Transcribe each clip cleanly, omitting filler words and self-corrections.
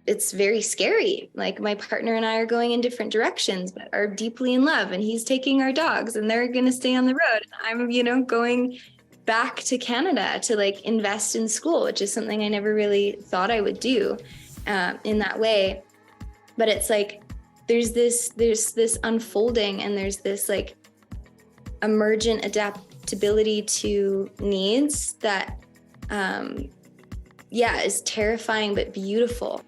it's very scary. Like my partner and I are going in different directions, but are deeply in love, and he's taking our dogs and they're going to stay on the road. I'm, going back to Canada to like invest in school, which is something I never really thought I would do in that way. But it's like, there's this unfolding, and there's this like emergent adaptability to needs that, is terrifying but beautiful.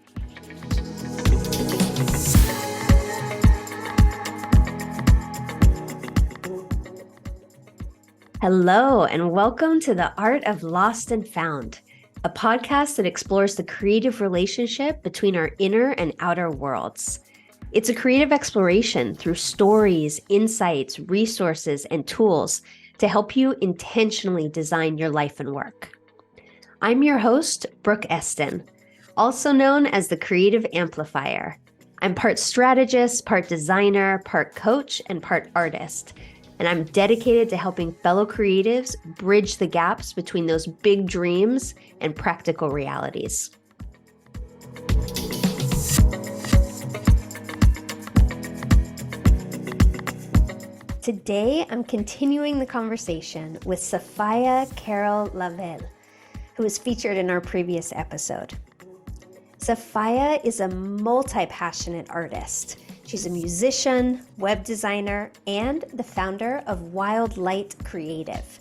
Hello, and welcome to The Art of Lost and Found, a podcast that explores the creative relationship between our inner and outer worlds. It's a creative exploration through stories, insights, resources, and tools to help you intentionally design your life and work. I'm your host, Brooke Eston, also known as the Creative Amplifier. I'm part strategist, part designer, part coach, and part artist. And I'm dedicated to helping fellow creatives bridge the gaps between those big dreams and practical realities. Today, I'm continuing the conversation with Safiya Carroll Labelle, who was featured in our previous episode. Safiya is a multi-passionate artist. She's a musician, web designer, and the founder of Wildlight Creative,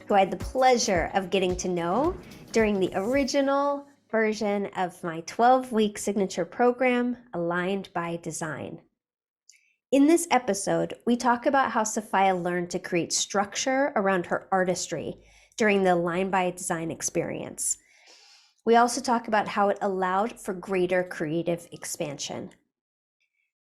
who I had the pleasure of getting to know during the original version of my 12-week signature program, Aligned by Design. In this episode, we talk about how Safiya learned to create structure around her artistry during the Aligned by Design experience. We also talk about how it allowed for greater creative expansion.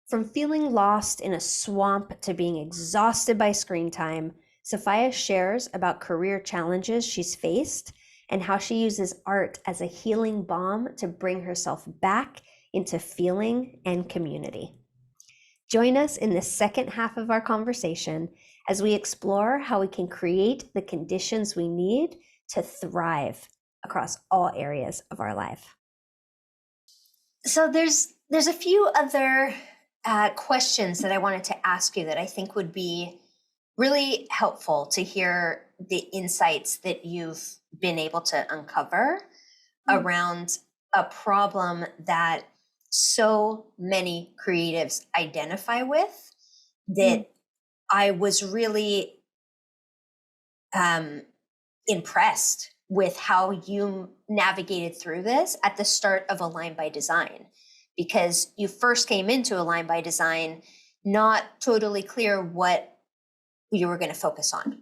From feeling lost in a swamp to being exhausted by screen time, Safiya shares about career challenges she's faced and how she uses art as a healing balm to bring herself back into feeling and community. Join us in the second half of our conversation as we explore how we can create the conditions we need to thrive across all areas of our life. So there's a few other questions that I wanted to ask you that I think would be really helpful to hear the insights that you've been able to uncover around a problem that so many creatives identify with, that I was really impressed with how you navigated through this at the start of Aligned by Design. Because you first came into Aligned by Design not totally clear what you were going to focus on.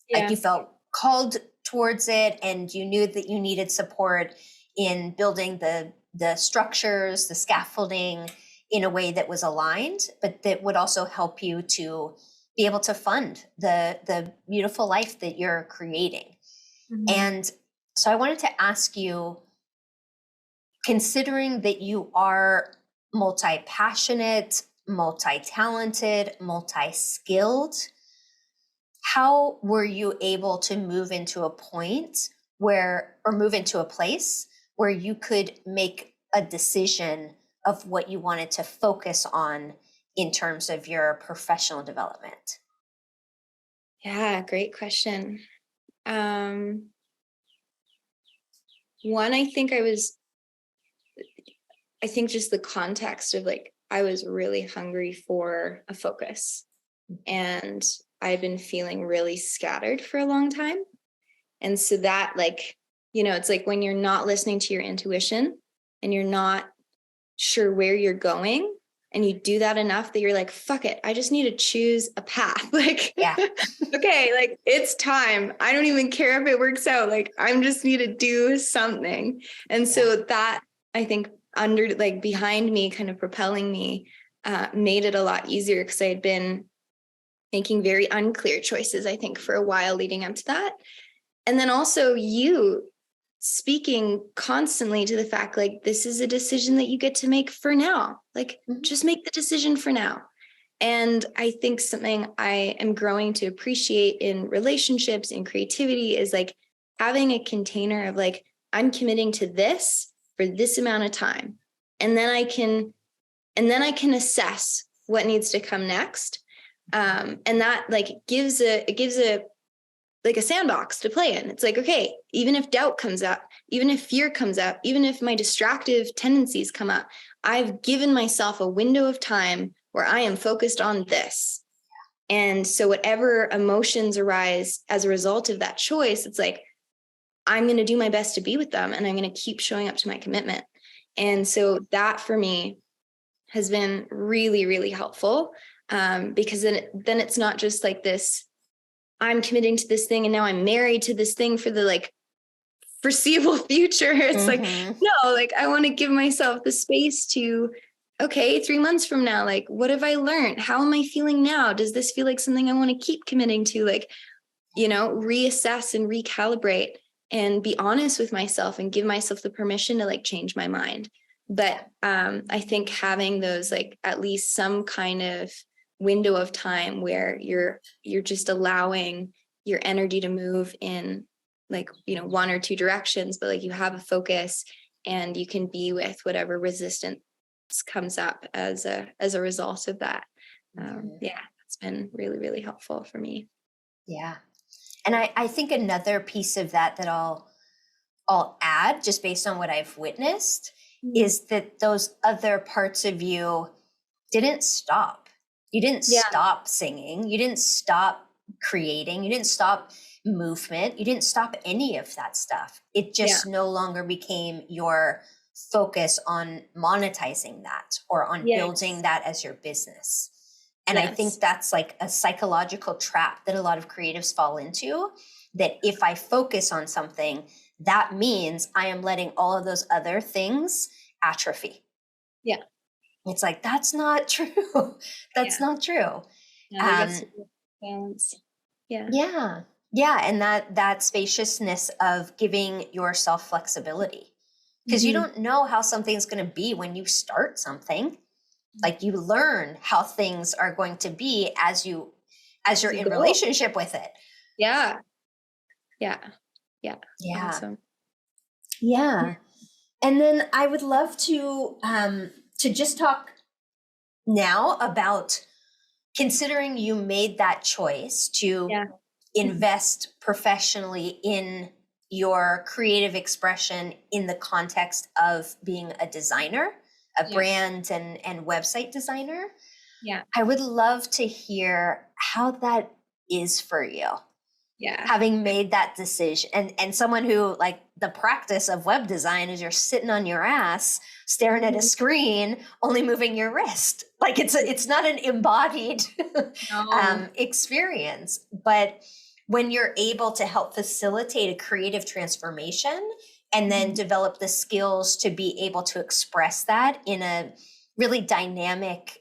Yeah. Like you felt called towards it, and you knew that you needed support in building the structures, the scaffolding in a way that was aligned, but that would also help you to be able to fund the beautiful life that you're creating. Mm-hmm. And so I wanted to ask you, considering that you are multi-passionate, multi-talented, multi-skilled, how were you able to move into a place where you could make a decision of what you wanted to focus on in terms of your professional development? Yeah, great question. One, I think just the context of like, I was really hungry for a focus, and I've been feeling really scattered for a long time. And so that it's like when you're not listening to your intuition and you're not sure where you're going, and you do that enough that you're like, fuck it, I just need to choose a path. Yeah. Okay, like it's time. I don't even care if it works out. Like I just need to do something. And so that, I think, behind me, kind of propelling me, made it a lot easier, because I had been making very unclear choices, I think, for a while leading up to that. And then also you speaking constantly to the fact, like, this is a decision that you get to make for now. Like, just make the decision for now. And I think something I am growing to appreciate in relationships and creativity is like having a container of like, I'm committing to this for this amount of time. and then I can assess what needs to come next. And that like gives a like a sandbox to play in. It's like, okay, even if doubt comes up, even if fear comes up, even if my distractive tendencies come up, I've given myself a window of time where I am focused on this. And so whatever emotions arise as a result of that choice, it's like, I'm going to do my best to be with them, and I'm going to keep showing up to my commitment. And so that for me has been really, really helpful, because then it's not just like this, I'm committing to this thing and now I'm married to this thing for the like foreseeable future. It's like, no, like I want to give myself the space to, okay, 3 months from now, like, what have I learned? How am I feeling now? Does this feel like something I want to keep committing to? Like, reassess and recalibrate and be honest with myself and give myself the permission to like change my mind. But I think having those, like at least some kind of window of time where you're just allowing your energy to move in like, one or two directions, but like you have a focus and you can be with whatever resistance comes up as a result of that. Yeah, it's been really, really helpful for me. Yeah. And I think another piece of that I'll add, just based on what I've witnessed, is that those other parts of you didn't stop. You didn't stop singing. You didn't stop creating. You didn't stop movement. You didn't stop any of that stuff. It just no longer became your focus on monetizing that or on building that as your business. And I think that's like a psychological trap that a lot of creatives fall into, that if I focus on something, that means I am letting all of those other things atrophy. Yeah. It's like, that's not true. That's not true. Balance. Yeah. Yeah. Yeah. And that spaciousness of giving yourself flexibility, because you don't know how something's going to be when you start something. Like you learn how things are going to be as you're in relationship with it. Yeah. Awesome. Yeah. And then I would love to just talk now about, considering you made that choice to invest professionally in your creative expression in the context of being a designer, a brand and website designer. Yeah. I would love to hear how that is for you. Yeah. Having made that decision, and someone who, like, the practice of web design is you're sitting on your ass staring at a screen, only moving your wrist. Like it's not an embodied experience. But when you're able to help facilitate a creative transformation and then develop the skills to be able to express that in a really dynamic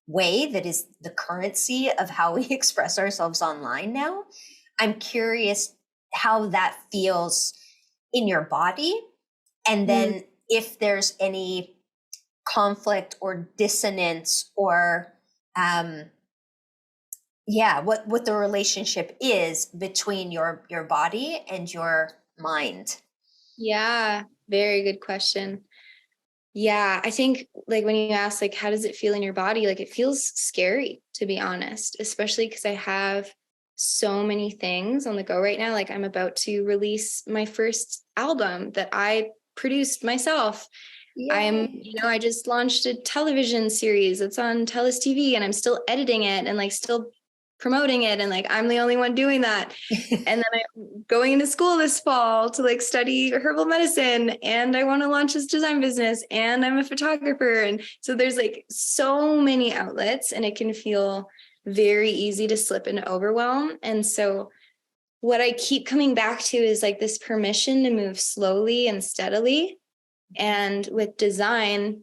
way that is the currency of how we express ourselves online now, I'm curious how that feels in your body. And then if there's any conflict or dissonance or, what the relationship is between your body and your mind. Yeah. Very good question. Yeah. I think like when you ask, like, how does it feel in your body? Like it feels scary, to be honest, especially because I have so many things on the go right now. Like I'm about to release my first album that I produced myself. I just launched a television series that's on Telus TV, and I'm still editing it and like still promoting it. And like, I'm the only one doing that. And then I'm going into school this fall to like study herbal medicine, and I want to launch this design business, and I'm a photographer. And so there's like so many outlets, and it can feel very easy to slip into overwhelm. And so what I keep coming back to is like this permission to move slowly and steadily. And with design,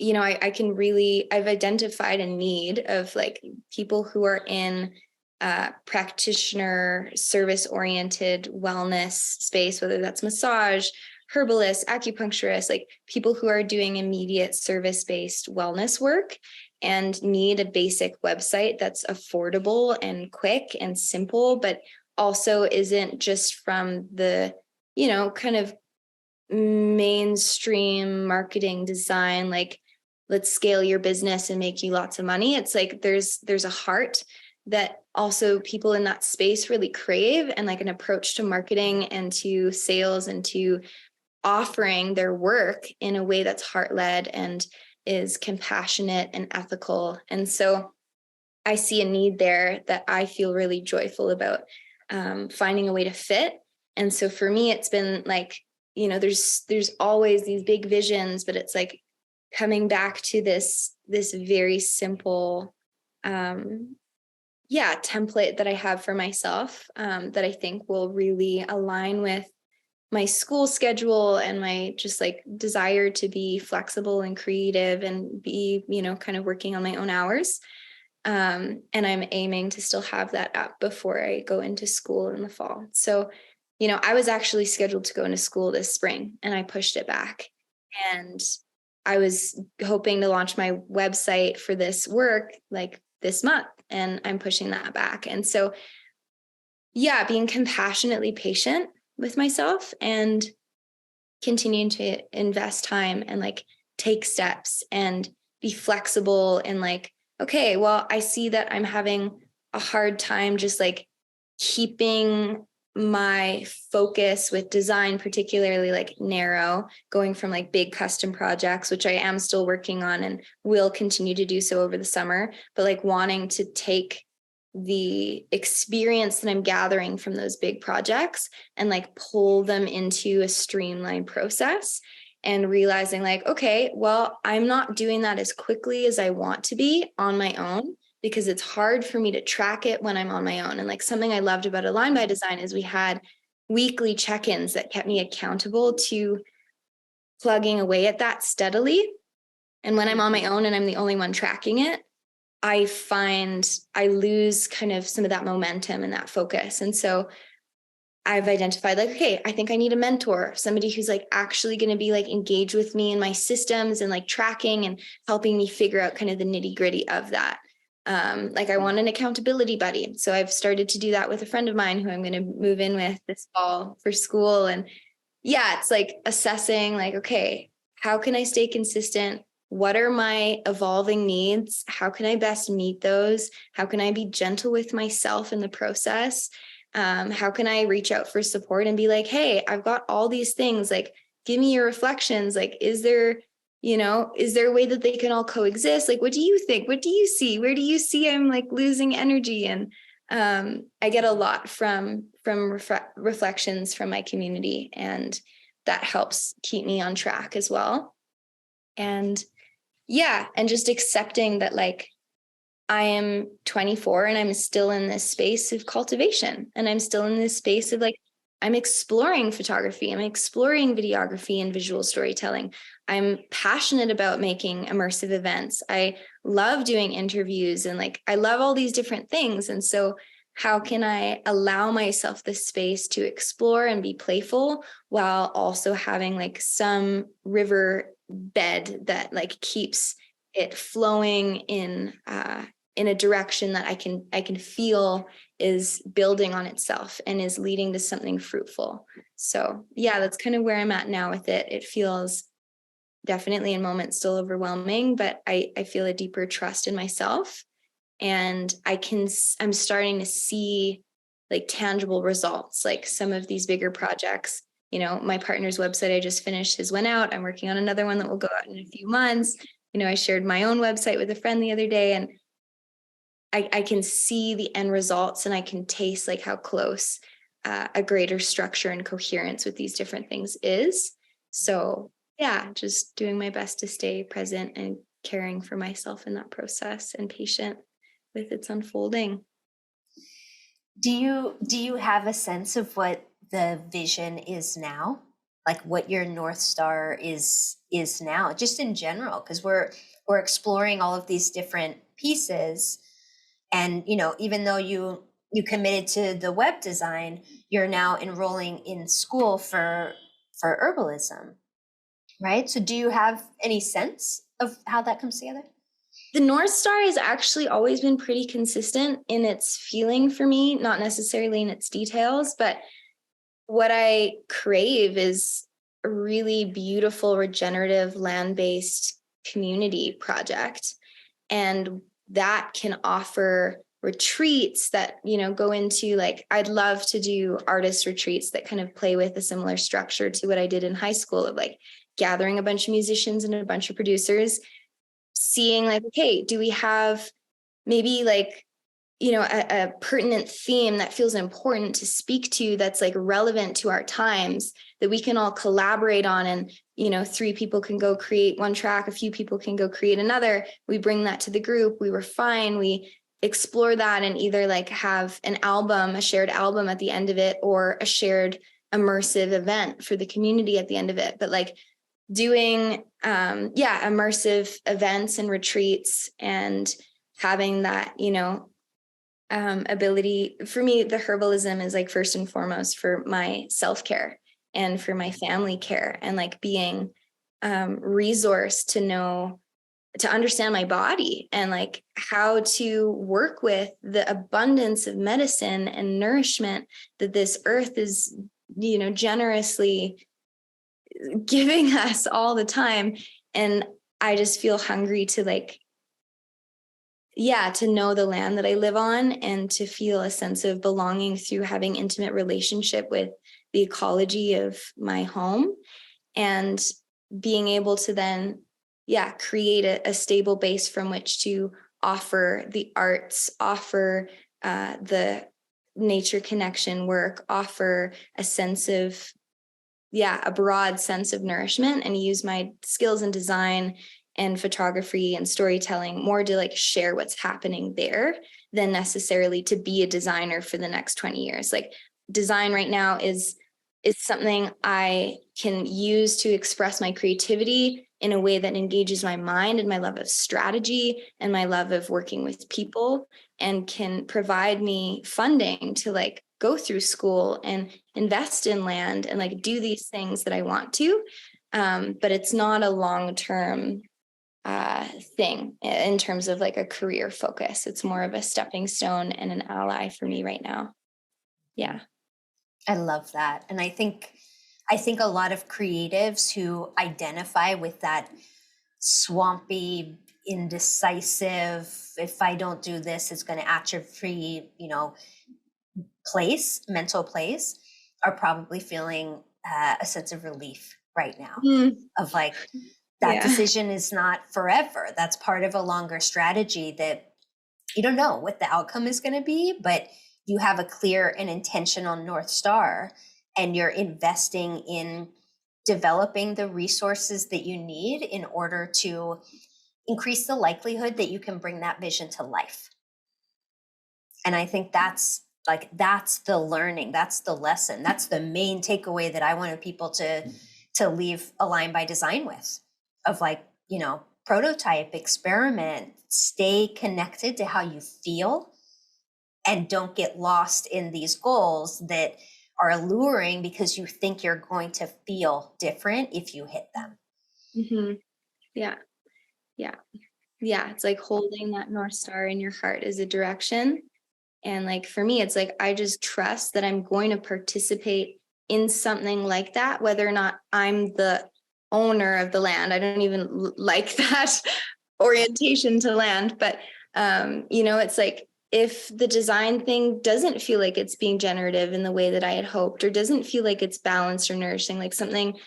I've identified a need of like people who are in practitioner service oriented wellness space, whether that's massage, herbalist, acupuncturist, like people who are doing immediate service-based wellness work and need a basic website that's affordable and quick and simple, but also isn't just from the, kind of mainstream marketing design, like let's scale your business and make you lots of money. It's like there's a heart that also people in that space really crave, and like an approach to marketing and to sales and to offering their work in a way that's heart-led and is compassionate and ethical. And so I see a need there that I feel really joyful about finding a way to fit. And so for me, it's been like, there's always these big visions, but it's like coming back to this very simple template that I have for myself, that I think will really align with my school schedule and my just like desire to be flexible and creative and be, kind of working on my own hours. And I'm aiming to still have that up before I go into school in the fall. So, I was actually scheduled to go into school this spring and I pushed it back. And I was hoping to launch my website for this work like this month, and I'm pushing that back. And so, being compassionately patient with myself and continuing to invest time and like take steps and be flexible and like, okay, well, I see that I'm having a hard time just like keeping my focus with design, particularly like narrow, going from like big custom projects, which I am still working on and will continue to do so over the summer, but like wanting to take the experience that I'm gathering from those big projects and like pull them into a streamlined process, and realizing like, okay, well, I'm not doing that as quickly as I want to be on my own, because it's hard for me to track it when I'm on my own. And like something I loved about Align by Design is we had weekly check-ins that kept me accountable to plugging away at that steadily. And when I'm on my own and I'm the only one tracking it, I find I lose kind of some of that momentum and that focus. And so I've identified like, okay, I think I need a mentor, somebody who's like actually going to be like engaged with me in my systems and like tracking and helping me figure out kind of the nitty gritty of that. Like I want an accountability buddy. So I've started to do that with a friend of mine who I'm going to move in with this fall for school. And it's like assessing like, okay, how can I stay consistent? What are my evolving needs? How can I best meet those? How can I be gentle with myself in the process? How can I reach out for support and be like, hey, I've got all these things, like, give me your reflections. Like, is there a way that they can all coexist? Like, what do you think? What do you see? Where do you see I'm like losing energy? And I get a lot from reflections from my community, and that helps keep me on track as well. And and just accepting that like I am 24 and I'm still in this space of cultivation, and I'm still in this space of like, I'm exploring photography, I'm exploring videography and visual storytelling. I'm passionate about making immersive events. I love doing interviews and like, I love all these different things. And so how can I allow myself the space to explore and be playful while also having like some river bed that like keeps it flowing in a direction that I can feel is building on itself and is leading to something fruitful. So that's kind of where I'm at now with it. It feels definitely in moments still overwhelming, but I feel a deeper trust in myself, and I'm starting to see like tangible results, like some of these bigger projects. My partner's website I just finished, his went out. I'm working on another one that will go out in a few months. I shared my own website with a friend the other day, and I can see the end results, and I can taste like how close a greater structure and coherence with these different things is. So just doing my best to stay present and caring for myself in that process and patient with its unfolding. Do you have a sense of what the vision is now? Like what your North Star is now, just in general? Because we're exploring all of these different pieces. And, even though you committed to the web design, you're now enrolling in school for herbalism, right? So do you have any sense of how that comes together? The North Star has actually always been pretty consistent in its feeling for me, not necessarily in its details, but what I crave is a really beautiful regenerative land-based community project. And that can offer retreats that, go into, like, I'd love to do artist retreats that kind of play with a similar structure to what I did in high school, of like gathering a bunch of musicians and a bunch of producers, seeing like, okay, do we have maybe like, a pertinent theme that feels important to speak to, that's like relevant to our times, that we can all collaborate on. And, 3 people can go create one track, a few people can go create another. We bring that to the group. We refine, we explore that, and either like have an album, a shared album at the end of it, or a shared immersive event for the community at the end of it. But like doing, immersive events and retreats, and having that, ability. For me, the herbalism is like first and foremost for my self-care and for my family care, and like being resource to understand my body, and like how to work with the abundance of medicine and nourishment that this earth is, generously giving us all the time. And I just feel hungry to like, to know the land that I live on, and to feel a sense of belonging through having intimate relationship with the ecology of my home, and being able to then, create a stable base from which to offer the arts, offer the nature connection work, offer a sense of, a broad sense of nourishment, and use my skills in design and photography and storytelling more to like share what's happening there, than necessarily to be a designer for the next 20 years. Like, design right now is something I can use to express my creativity in a way that engages my mind and my love of strategy and my love of working with people, and can provide me funding to like go through school and invest in land and like do these things that I want to. But it's not a long-term thing in terms of like a career focus. It's more of a stepping stone and an ally for me right now. Yeah. I love that. And I think a lot of creatives who identify with that swampy, indecisive, if I don't do this, it's going to atrophy, mental place, are probably feeling a sense of relief right now, of like, that decision is not forever. That's part of a longer strategy that you don't know what the outcome is going to be, but you have a clear and intentional North Star, and you're investing in developing the resources that you need in order to increase the likelihood that you can bring that vision to life. And I think that's the learning, that's the lesson, that's the main takeaway that I wanted people to leave Align by Design with, of like, prototype, experiment, stay connected to how you feel, and don't get lost in these goals that are alluring because you think you're going to feel different if you hit them. Mm-hmm. Yeah. It's like holding that North Star in your heart as a direction. And like, for me, it's like, I just trust that I'm going to participate in something like that, whether or not I'm the owner of the land. I don't even like that orientation to land, but it's like, if the design thing doesn't feel like it's being generative in the way that I had hoped, or doesn't feel like it's balanced or nourishing, like something,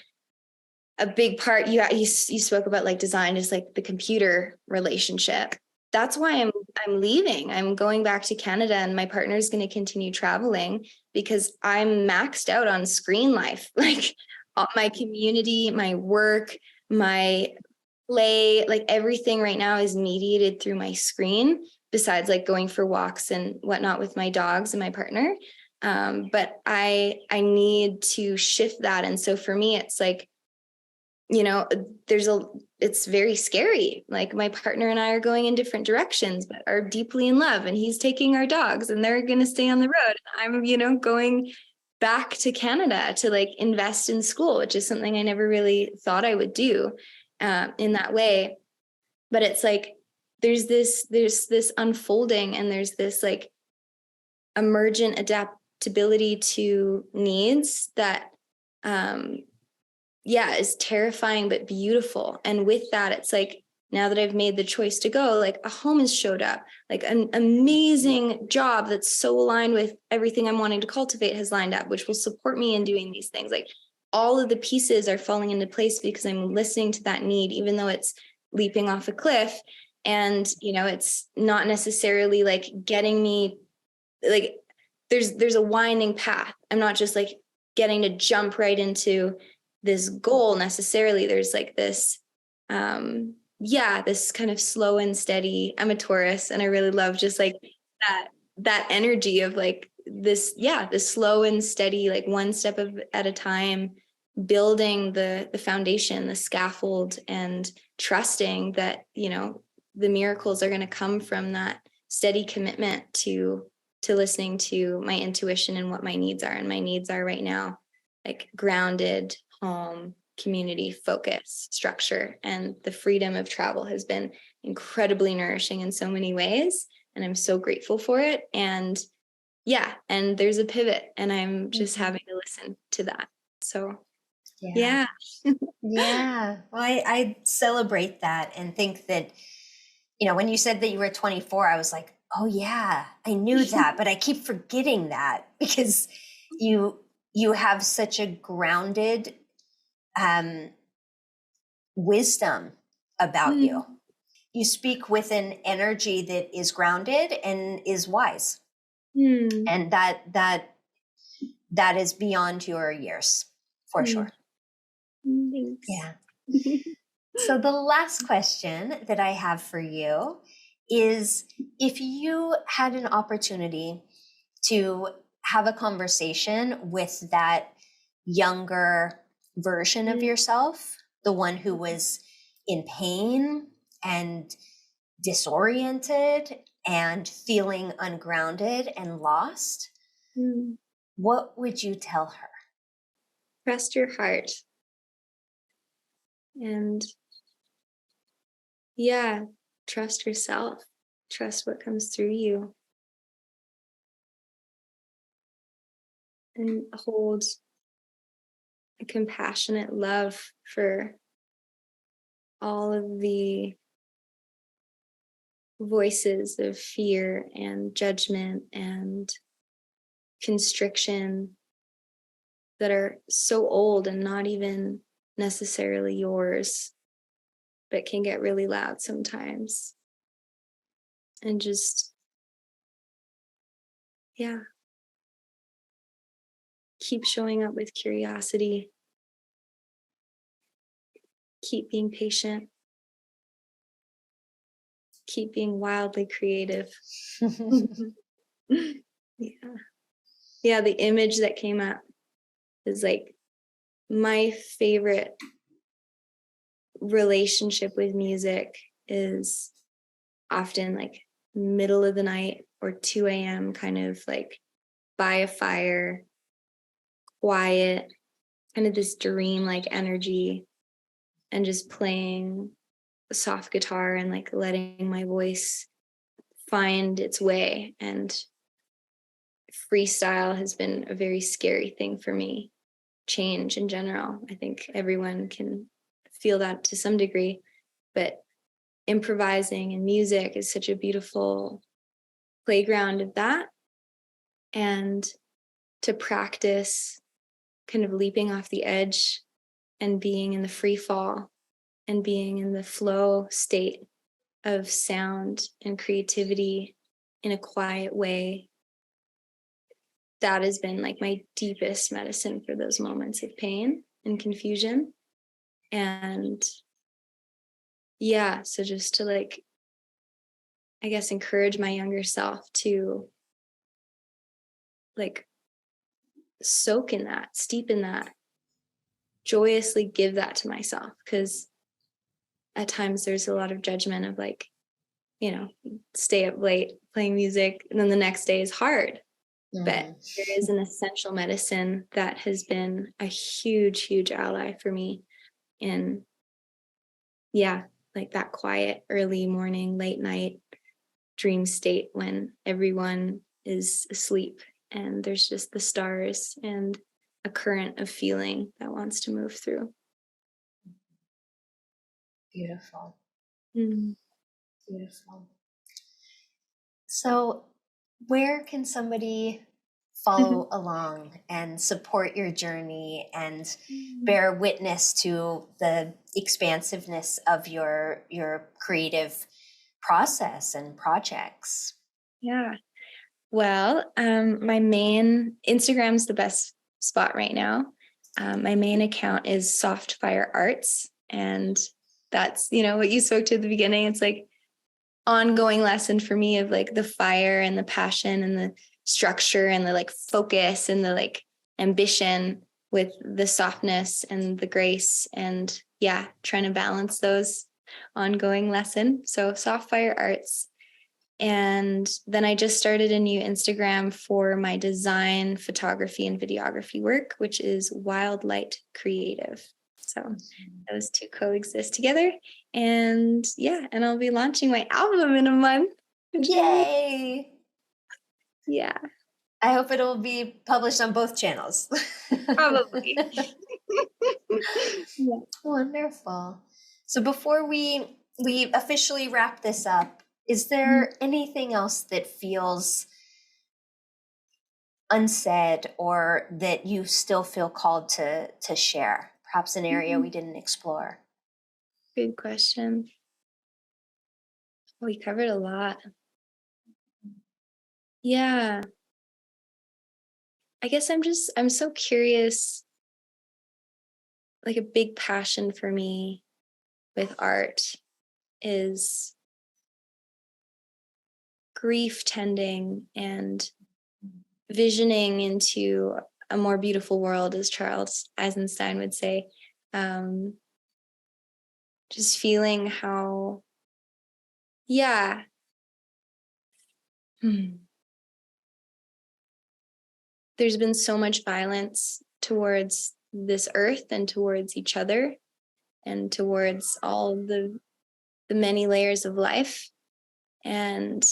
a big part you spoke about, like design is like the computer relationship. That's why I'm leaving. I'm going back to Canada, and my partner is going to continue traveling, because I'm maxed out on screen life. Like, my community, my work, my play, like everything right now is mediated through my screen, besides like going for walks and whatnot with my dogs and my partner. But I need to shift that. And so for me, it's like, it's very scary. Like, my partner and I are going in different directions, but are deeply in love, and he's taking our dogs and they're going to stay on the road. I'm, going back to Canada to like invest in school, which is something I never really thought I would do in that way. But it's like, there's this unfolding, and there's this like emergent adaptability to needs that, yeah, is terrifying but beautiful. And with that, it's like, now that I've made the choice to go, like a home has showed up, like an amazing job that's so aligned with everything I'm wanting to cultivate has lined up, which will support me in doing these things. Like all of the pieces are falling into place because I'm listening to that need, even though it's leaping off a cliff. And, you know, it's not necessarily like getting me, like there's a winding path. I'm not just like getting to jump right into this goal necessarily. There's like this, this kind of slow and steady. I'm a Taurus, and I really love just like that energy of like this slow and steady, like one step at a time, building the foundation, the scaffold, and trusting that, you know, the miracles are going to come from that steady commitment to listening to my intuition and what my needs are. And my needs are right now like grounded, home, community, focus, structure. And the freedom of travel has been incredibly nourishing in so many ways. And I'm so grateful for it. And yeah, and there's a pivot, and I'm just having to listen to that. So yeah. Yeah. Well, I celebrate that and think that, you know, when you said that you were 24, I was like, oh yeah, I knew that, but I keep forgetting that because you have such a grounded wisdom about you. You speak with an energy that is grounded and is wise. And that is beyond your years, for sure. Thanks. Yeah. So the last question that I have for you is, if you had an opportunity to have a conversation with that younger version of yourself, the one who was in pain and disoriented and feeling ungrounded and lost, what would you tell her? Trust your heart. And yeah, trust yourself. Trust what comes through you. And hold a compassionate love for all of the voices of fear and judgment and constriction that are so old and not even necessarily yours, but can get really loud sometimes. And just, yeah, keep showing up with curiosity, keep being patient, keep being wildly creative. Yeah. Yeah, the image that came up is like my favorite relationship with music is often like middle of the night or 2 a.m., kind of like by a fire, quiet, kind of this dream-like energy, and just playing a soft guitar and like letting my voice find its way. And freestyle has been a very scary thing for me. Change in general, I think everyone can feel that to some degree, but improvising and music is such a beautiful playground of that. And to practice kind of leaping off the edge and being in the free fall and being in the flow state of sound and creativity in a quiet way, that has been like my deepest medicine for those moments of pain and confusion. And yeah, so just to like, I guess, encourage my younger self to like soak in that, steep in that, joyously give that to myself. Because at times there's a lot of judgment of like, you know, stay up late playing music, and then the next day is hard. But there is an essential medicine that has been a huge, huge ally for me in, yeah, like that quiet early morning, late night dream state when everyone is asleep and there's just the stars and a current of feeling that wants to move through. Beautiful. Mm. Beautiful. So, where can somebody follow along and support your journey and bear witness to the expansiveness of your creative process and projects? Yeah. Well, my main Instagram's the best spot right now. My main account is Soft Fire Arts, and that's, what you spoke to at the beginning. It's like ongoing lesson for me of like the fire and the passion and the structure and the like focus and the like ambition with the softness and the grace, and trying to balance those ongoing lesson. So Soft Fire Arts. And then I just started a new Instagram for my design, photography, and videography work, which is Wildlight Creative. So those two coexist together. And and I'll be launching my album in a month. Yay! Yeah. I hope it'll be published on both channels. Probably. Yeah. Wonderful. So before we officially wrap this up, is there anything else that feels unsaid or that you still feel called to share? Perhaps an area we didn't explore. Good question. We covered a lot. Yeah. I guess I'm so curious. Like a big passion for me with art is grief tending and visioning into a more beautiful world, as Charles Eisenstein would say. Just feeling how, yeah. There's been so much violence towards this earth and towards each other and towards all the many layers of life. And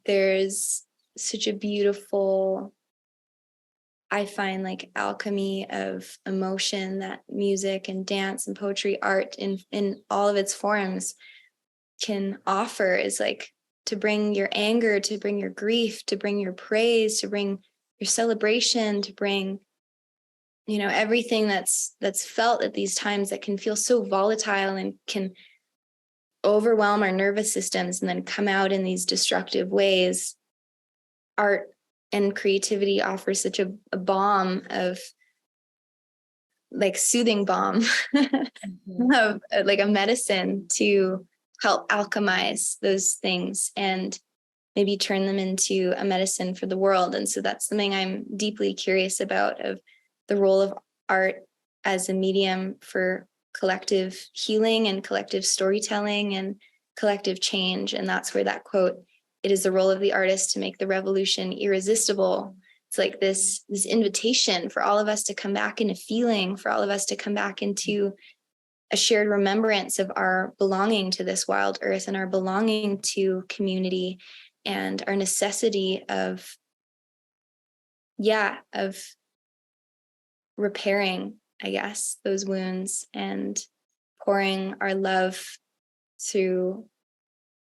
there's such a beautiful, I find, like alchemy of emotion that music and dance and poetry, art in all of its forms can offer, is like to bring your anger, to bring your grief, to bring your praise, to bring your celebration, to bring, everything that's felt at these times that can feel so volatile and can overwhelm our nervous systems and then come out in these destructive ways. Art and creativity offers such a balm of, like, soothing balm of like a medicine to help alchemize those things and maybe turn them into a medicine for the world. And so that's something I'm deeply curious about, of the role of art as a medium for collective healing and collective storytelling and collective change. And that's where that quote, "It is the role of the artist to make the revolution irresistible." It's like this invitation for all of us to come back into feeling, for all of us to come back into a shared remembrance of our belonging to this wild earth and our belonging to community and our necessity of repairing, I guess, those wounds and pouring our love through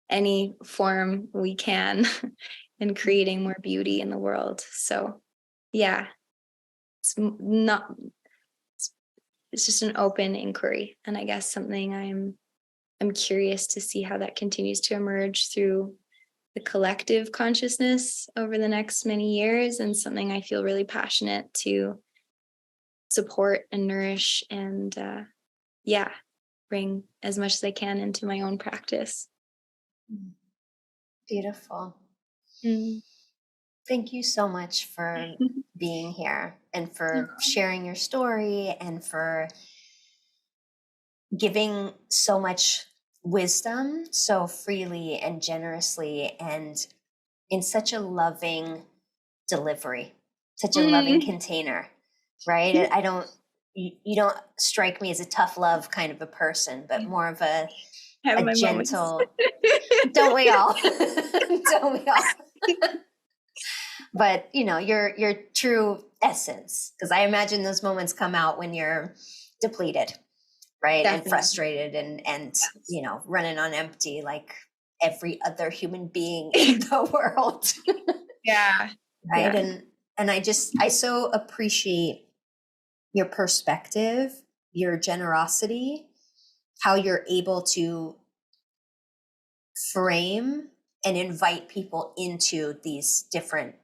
any form we can and creating more beauty in the world. So it's not, it's just an open inquiry. And I guess something I'm curious to see how that continues to emerge through the collective consciousness over the next many years, and something I feel really passionate to support and nourish and bring as much as I can into my own practice. Beautiful. Thank you so much for being here and for sharing your story and for giving so much wisdom so freely and generously and in such a loving delivery, such a loving container, right? You don't strike me as a tough love kind of a person, but more of a gentle, don't we all? Don't we all? But your true essence, because I imagine those moments come out when you're depleted. right? Definitely. And frustrated and you know, running on empty like every other human being in the world. Yeah. Right. Yeah. And I so appreciate your perspective, your generosity, how you're able to frame and invite people into these different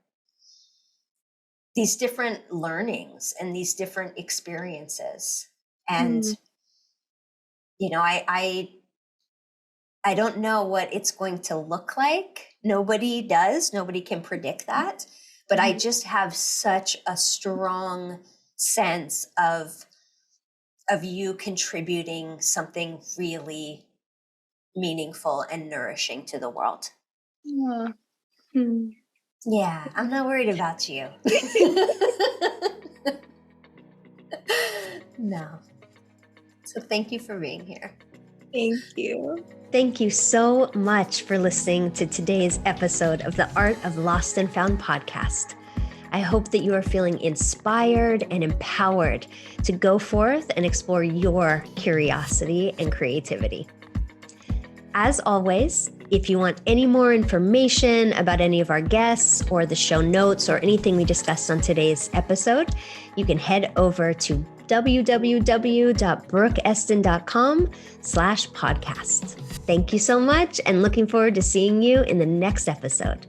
learnings and these different experiences. And you know, I don't know what it's going to look like. Nobody does. Nobody can predict that. But I just have such a strong sense of you contributing something really meaningful and nourishing to the world. Oh. Hmm. Yeah, I'm not worried about you. No. So thank you for being here. Thank you. Thank you so much for listening to today's episode of the Art of Lost and Found podcast. I hope that you are feeling inspired and empowered to go forth and explore your curiosity and creativity. As always, if you want any more information about any of our guests or the show notes or anything we discussed on today's episode, you can head over to www.brookeeston.com/podcast. Thank you so much and looking forward to seeing you in the next episode.